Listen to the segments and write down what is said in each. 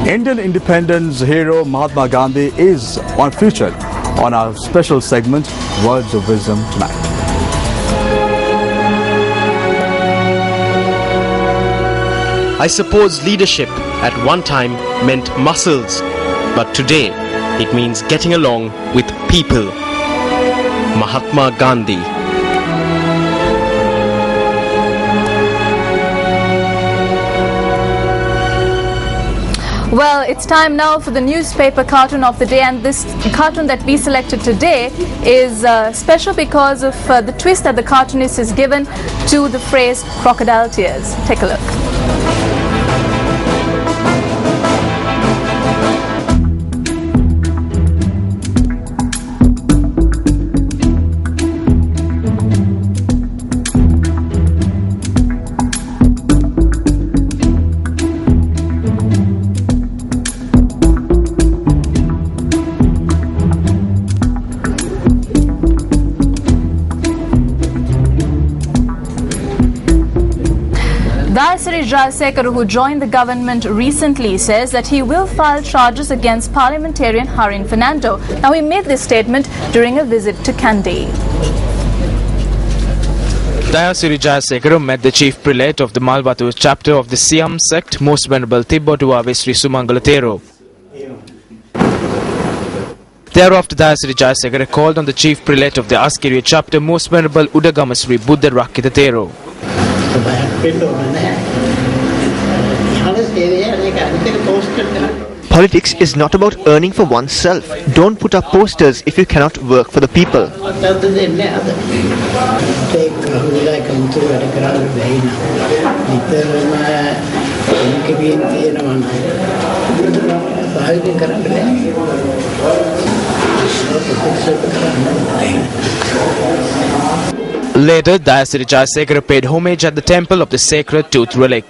Indian independence hero Mahatma Gandhi is featured on our special segment Words of Wisdom tonight. I suppose leadership at one time meant muscles, but today it means getting along with people. Mahatma Gandhi. Well, it's time now for the newspaper cartoon of the day, and this cartoon that we selected today is special because of the twist that the cartoonist has given to the phrase crocodile tears. Take a look. Jayasekara, who joined the government recently, says that he will file charges against parliamentarian Harin Fernando. Now, he made this statement during a visit to Kandy. Dayasiri Jayasekara met the chief prelate of the Malbatu chapter of the Siam sect, Most Venerable Tibbotuwa Sri Sumangala Thero. Thereafter, Dayasiri Jayasekara called on the chief prelate of the Askiriya chapter, Most Venerable Udagama Sri Buddha Rakita Thero. Politics is not about earning for oneself. Don't put up posters if you cannot work for the people. Later, Dayasiri Jayasekara paid homage at the temple of the sacred tooth relic.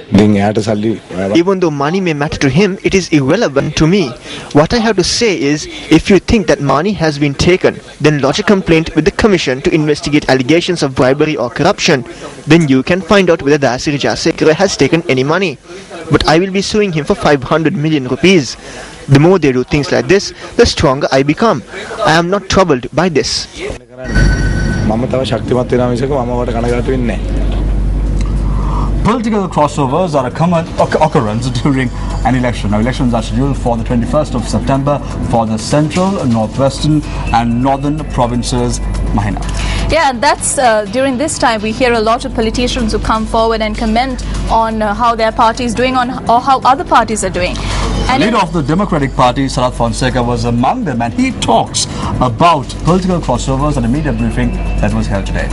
Even though money may matter to him, it is irrelevant to me. What I have to say is, if you think that money has been taken, then lodge a complaint with the commission to investigate allegations of bribery or corruption. Then you can find out whether Dayasiri Jayasekara has taken any money. But I will be suing him for 500 million rupees. The more they do things like this, the stronger I become. I am not troubled by this. Political crossovers are a common occurrence during an election. Now, elections are scheduled for the 21st of September for the central, northwestern and northern provinces. Mahina. Yeah, and that's during this time we hear a lot of politicians who come forward and comment on how their party is doing or how other parties are doing. And the leader of the Democratic Party, Sarath Fonseca, was among them, and he talks about political crossovers at a media briefing that was held today.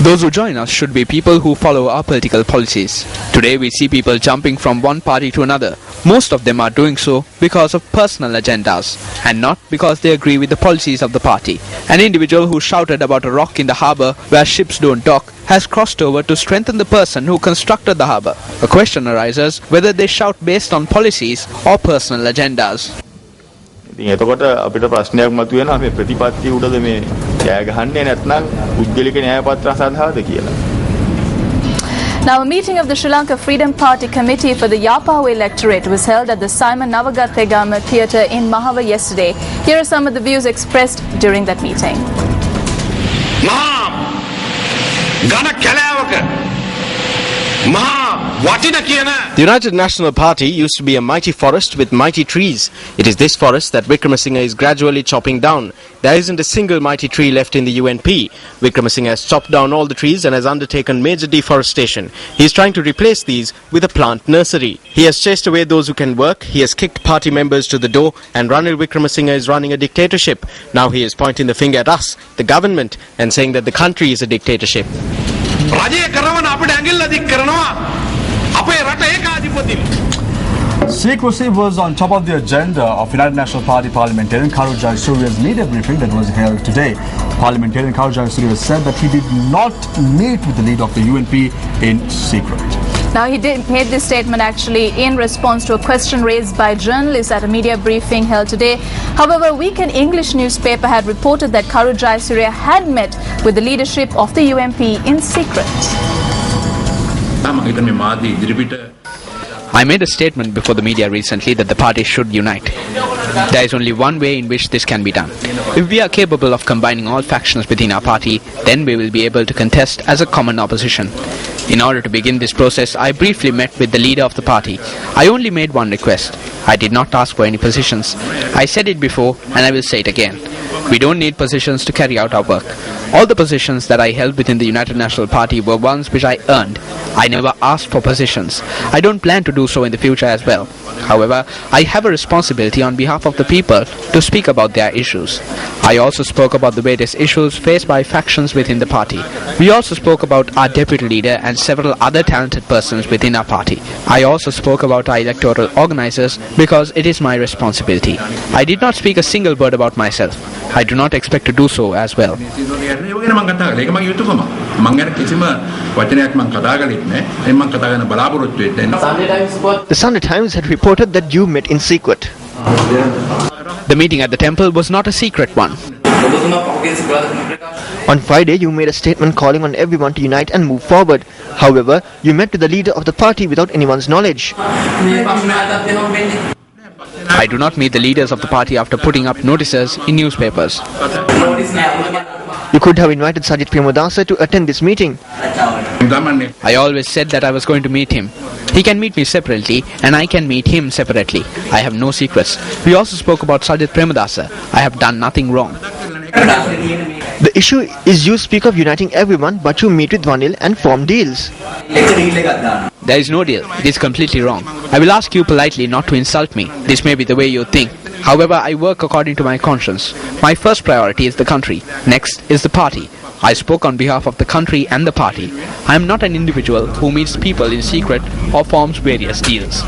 Those who join us should be people who follow our political policies. Today we see people jumping from one party to another. Most of them are doing so because of personal agendas and not because they agree with the policies of the party. An individual who shouted about a rock in the harbour where ships don't dock has crossed over to strengthen the person who constructed the harbour. A question arises whether they shout based on policies or personal agendas. එතකොට අපිට ප්‍රශ්නයක් මතුවෙනවා මේ ප්‍රතිපත්තිය උඩද මේ ජය ගහන්නේ නැත්නම් උද්ගලික න්‍යාය පත්‍ර සඳහාද කියලා. Now, a meeting of the Sri Lanka Freedom Party Committee for the Yapawa electorate was held at the Simon Navagattegama Theatre in Mahava yesterday. Here are some of the views expressed during that meeting. The United National Party used to be a mighty forest with mighty trees. It is this forest that Wickremesinghe is gradually chopping down. There isn't a single mighty tree left in the UNP. Wickremesinghe has chopped down all the trees and has undertaken major deforestation. He is trying to replace these with a plant nursery. He has chased away those who can work. He has kicked party members to the door, and Ranil Wickremesinghe is running a dictatorship. Now he is pointing the finger at us, the government, and saying that the country is a dictatorship. Secrecy was on top of the agenda of United National Party parliamentarian Karu Jayasuriya's media briefing that was held today. Parliamentarian Karu Jayasuriya said that he did not meet with the leader of the UNP in secret. Now, he made this statement actually in response to a question raised by journalists at a media briefing held today. However, a weekend English newspaper had reported that Karu Jayasuriya had met with the leadership of the UMP in secret. I made a statement before the media recently that the party should unite. There is only one way in which this can be done. If we are capable of combining all factions within our party, then we will be able to contest as a common opposition. In order to begin this process, I briefly met with the leader of the party. I only made one request. I did not ask for any positions. I said it before and I will say it again. We don't need positions to carry out our work. All the positions that I held within the United National Party were ones which I earned. I never asked for positions. I don't plan to do so in the future as well. However, I have a responsibility on behalf of the people to speak about their issues. I also spoke about the various issues faced by factions within the party. We also spoke about our deputy leader and several other talented persons within our party. I also spoke about our electoral organizers because it is my responsibility. I did not speak a single word about myself. I do not expect to do so as well. The Sunday Times had reported that you met in secret. The meeting at the temple was not a secret one. On Friday, you made a statement calling on everyone to unite and move forward. However, you met with the leader of the party without anyone's knowledge. I do not meet the leaders of the party after putting up notices in newspapers. You could have invited Sajid Premadasa to attend this meeting. I always said that I was going to meet him. He can meet me separately and I can meet him separately. I have no secrets. We also spoke about Sajid Premadasa. I have done nothing wrong. The issue is you speak of uniting everyone, but you meet with Vanil and form deals. There is no deal. It is completely wrong. I will ask you politely not to insult me. This may be the way you think. However, I work according to my conscience. My first priority is the country. Next is the party. I spoke on behalf of the country and the party. I am not an individual who meets people in secret or forms various deals.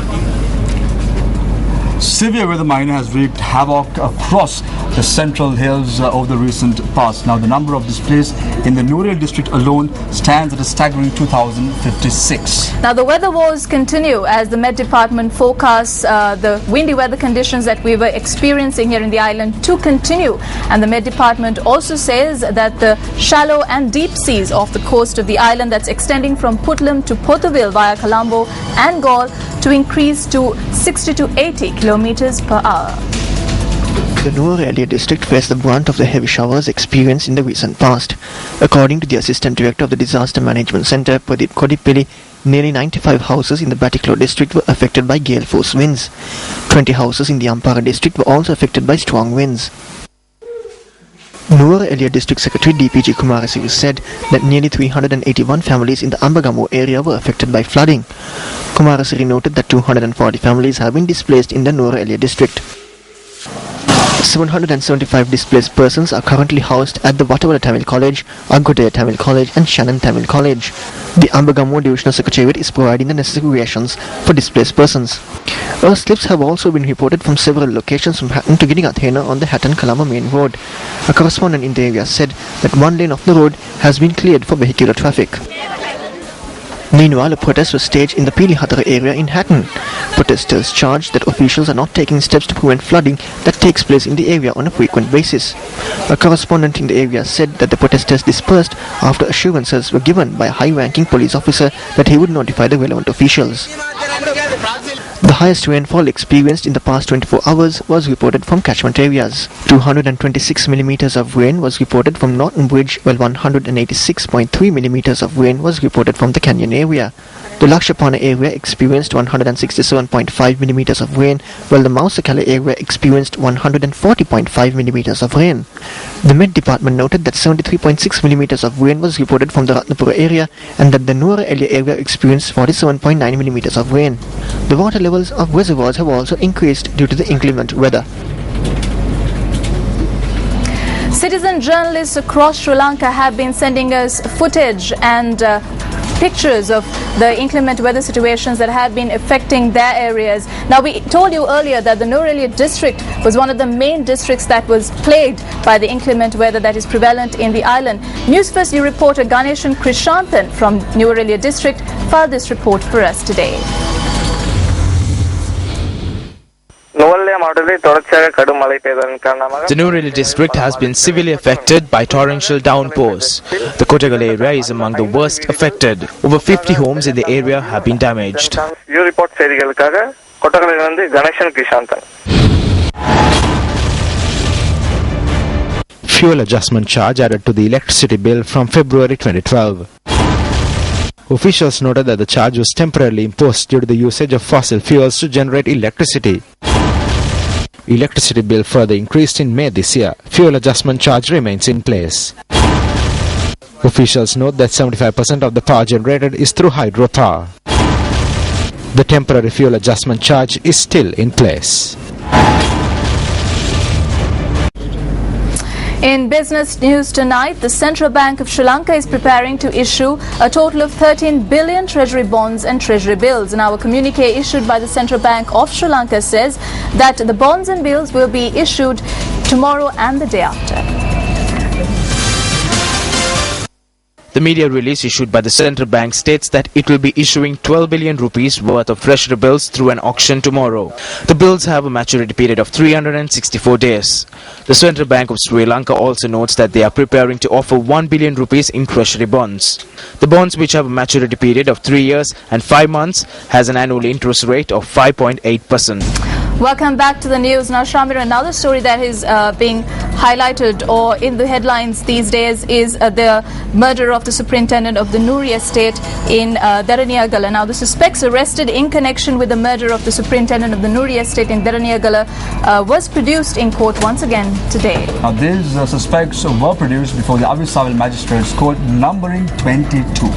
Severe weather minor has wreaked havoc across the central hills over the recent past. Now, the number of displaced in the Noorel district alone stands at a staggering 2,056. Now, the weather woes continue as the Met Department forecasts the windy weather conditions that we were experiencing here in the island to continue. And the Met Department also says that the shallow and deep seas off the coast of the island, that's extending from Puttlam to Potterville via Colombo and Galle, to increase to 60 to 80 kilometers per hour. The Noorel district faced the brunt of the heavy showers experienced in the recent past. According to the Assistant Director of the Disaster Management Centre, Pradeep Kodipilli, nearly 95 houses in the Batiklo district were affected by gale force winds. 20 houses in the Ampara district were also affected by strong winds. Noorel District Secretary DPG Kumarasivu said that nearly 381 families in the Ambagamo area were affected by flooding. Kumarasivu noted that 240 families have been displaced in the Noorel district. 775 displaced persons are currently housed at the Watawala Tamil College, Agodaya Tamil College and Shannon Tamil College. The Ambagamo Divisional Secretariat is providing the necessary rations for displaced persons. Earth slips have also been reported from several locations from Hatton to Gidingathena on the Hatton-Kalama main road. A correspondent in the area said that one lane of the road has been cleared for vehicular traffic. Meanwhile, a protest was staged in the Pilihatara area in Hatton. Protesters charged that officials are not taking steps to prevent flooding that takes place in the area on a frequent basis. A correspondent in the area said that the protesters dispersed after assurances were given by a high-ranking police officer that he would notify the relevant officials. The highest rainfall experienced in the past 24 hours was reported from catchment areas. 226 millimeters of rain was reported from Norton Bridge, while 186.3 millimeters of rain was reported from the Canyon area. The Lakshapana area experienced 167.5 millimeters of rain, while the Mausakala area experienced 140.5 millimeters of rain. The Met Department noted that 73.6 millimeters of rain was reported from the Ratnapura area and that the Noorel area experienced 47.9 millimeters of rain. The water levels of reservoirs have also increased due to the inclement weather. Citizen journalists across Sri Lanka have been sending us footage and pictures of the inclement weather situations that have been affecting their areas. Now, we told you earlier that the Nuwara district was one of the main districts that was plagued by the inclement weather that is prevalent in the island. News First New reporter Ganeshan Krishanthan from Nuwara district filed this report for us today. The Nuwara district has been severely affected by torrential downpours. The Kottagal area is among the worst affected. Over 50 homes in the area have been damaged. Fuel adjustment charge added to the electricity bill from February 2012. Officials noted that the charge was temporarily imposed due to the usage of fossil fuels to generate electricity. Electricity bill further increased in May this year. Fuel adjustment charge remains in place. Officials note that 75% of the power generated is through hydropower. The temporary fuel adjustment charge is still in place. In business news tonight, the Central Bank of Sri Lanka is preparing to issue a total of 13 billion treasury bonds and treasury bills. Now, a communique issued by the Central Bank of Sri Lanka says that the bonds and bills will be issued tomorrow and the day after. The media release issued by the central bank states that it will be issuing 12 billion rupees worth of treasury bills through an auction tomorrow. The bills have a maturity period of 364 days. The Central Bank of Sri Lanka also notes that they are preparing to offer 1 billion rupees in treasury bonds. The bonds, which have a maturity period of 3 years and 5 months, has an annual interest rate of 5.8%. Welcome back to the news. Now, Shamira, another story that is being highlighted or in the headlines these days is the murder of the superintendent of the Nuri estate in Deraniyagala. Now, the suspects arrested in connection with the murder of the superintendent of the Nuri estate in Deraniyagala was produced in court once again today. Now, these suspects were produced before the Avisawal Magistrates Court, numbering 22.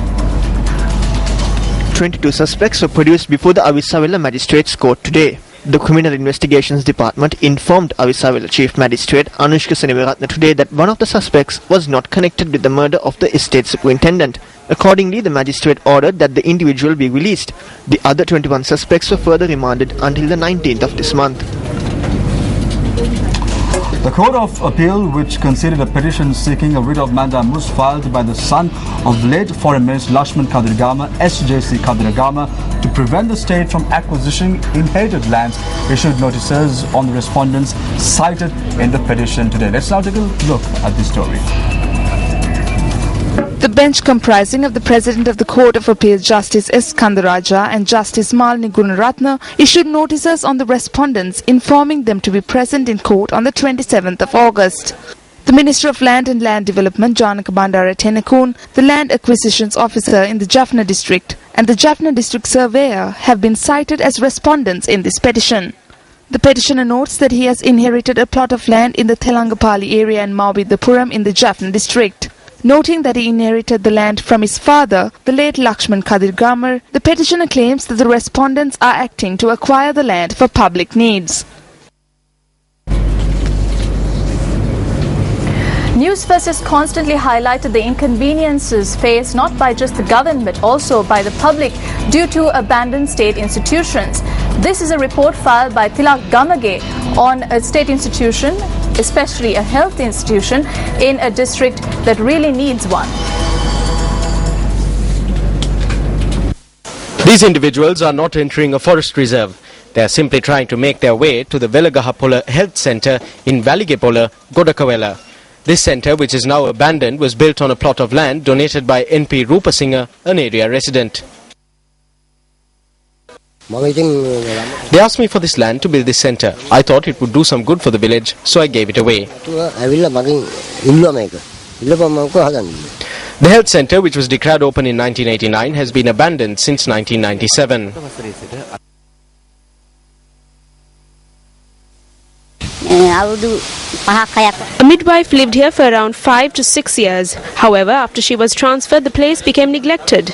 22 suspects were produced before the Avisawala Magistrates Court today. The Criminal Investigations Department informed Avisawala Chief Magistrate Anushka Seneviratne today that one of the suspects was not connected with the murder of the estate superintendent. Accordingly, the magistrate ordered that the individual be released. The other 21 suspects were further remanded until the 19th of this month. The Court of Appeal, which considered a petition seeking a writ of mandamus filed by the son of late Foreign Minister Lakshman Kadirgama, SJC Kadirgama, to prevent the state from acquisitioning inherited lands, issued notices on the respondents cited in the petition today. Let's now take a look at this story. The bench, comprising of the President of the Court of Appeal Justice S. Kandaraja and Justice Malini Gunaratna, issued notices on the respondents informing them to be present in court on the 27th of August. The Minister of Land and Land Development, Janaka Bandara Tenakun, the Land Acquisitions Officer in the Jaffna District, and the Jaffna District Surveyor have been cited as respondents in this petition. The petitioner notes that he has inherited a plot of land in the Telangapalli area in Mavidhapuram in the Jaffna District. Noting that he inherited the land from his father, the late Lakshman Kadirgamar, the petitioner claims that the respondents are acting to acquire the land for public needs. News First has constantly highlighted the inconveniences faced not by just the government but also by the public due to abandoned state institutions. This is a report filed by Tilak Gamage on a state institution, especially a health institution, in a district that really needs one. These individuals are not entering a forest reserve. They are simply trying to make their way to the Velagahapola Health Centre in Valigepola, Godakawela. This centre, which is now abandoned, was built on a plot of land donated by NP Rupasinghe, an area resident. They asked me for this land to build this centre. I thought it would do some good for the village, so I gave it away. The health centre, which was declared open in 1989, has been abandoned since 1997. A midwife lived here for around 5 to 6 years. However, after she was transferred, the place became neglected.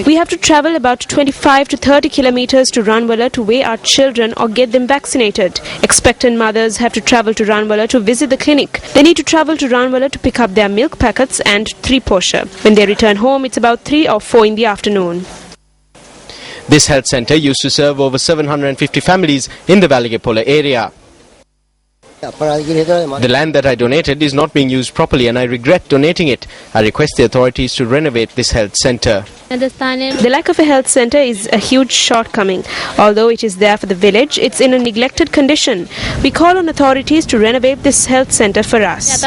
We have to travel about 25 to 30 kilometers to Ranwala to weigh our children or get them vaccinated. Expectant mothers have to travel to Ranwala to visit the clinic. They need to travel to Ranwala to pick up their milk packets and 3 posha. When they return home, it's about 3 or 4 in the afternoon. This health centre used to serve over 750 families in the Valigepola area. The land that I donated is not being used properly and I regret donating it. I request the authorities to renovate this health centre. The lack of a health centre is a huge shortcoming. Although it is there for the village, it's in a neglected condition. We call on authorities to renovate this health centre for us.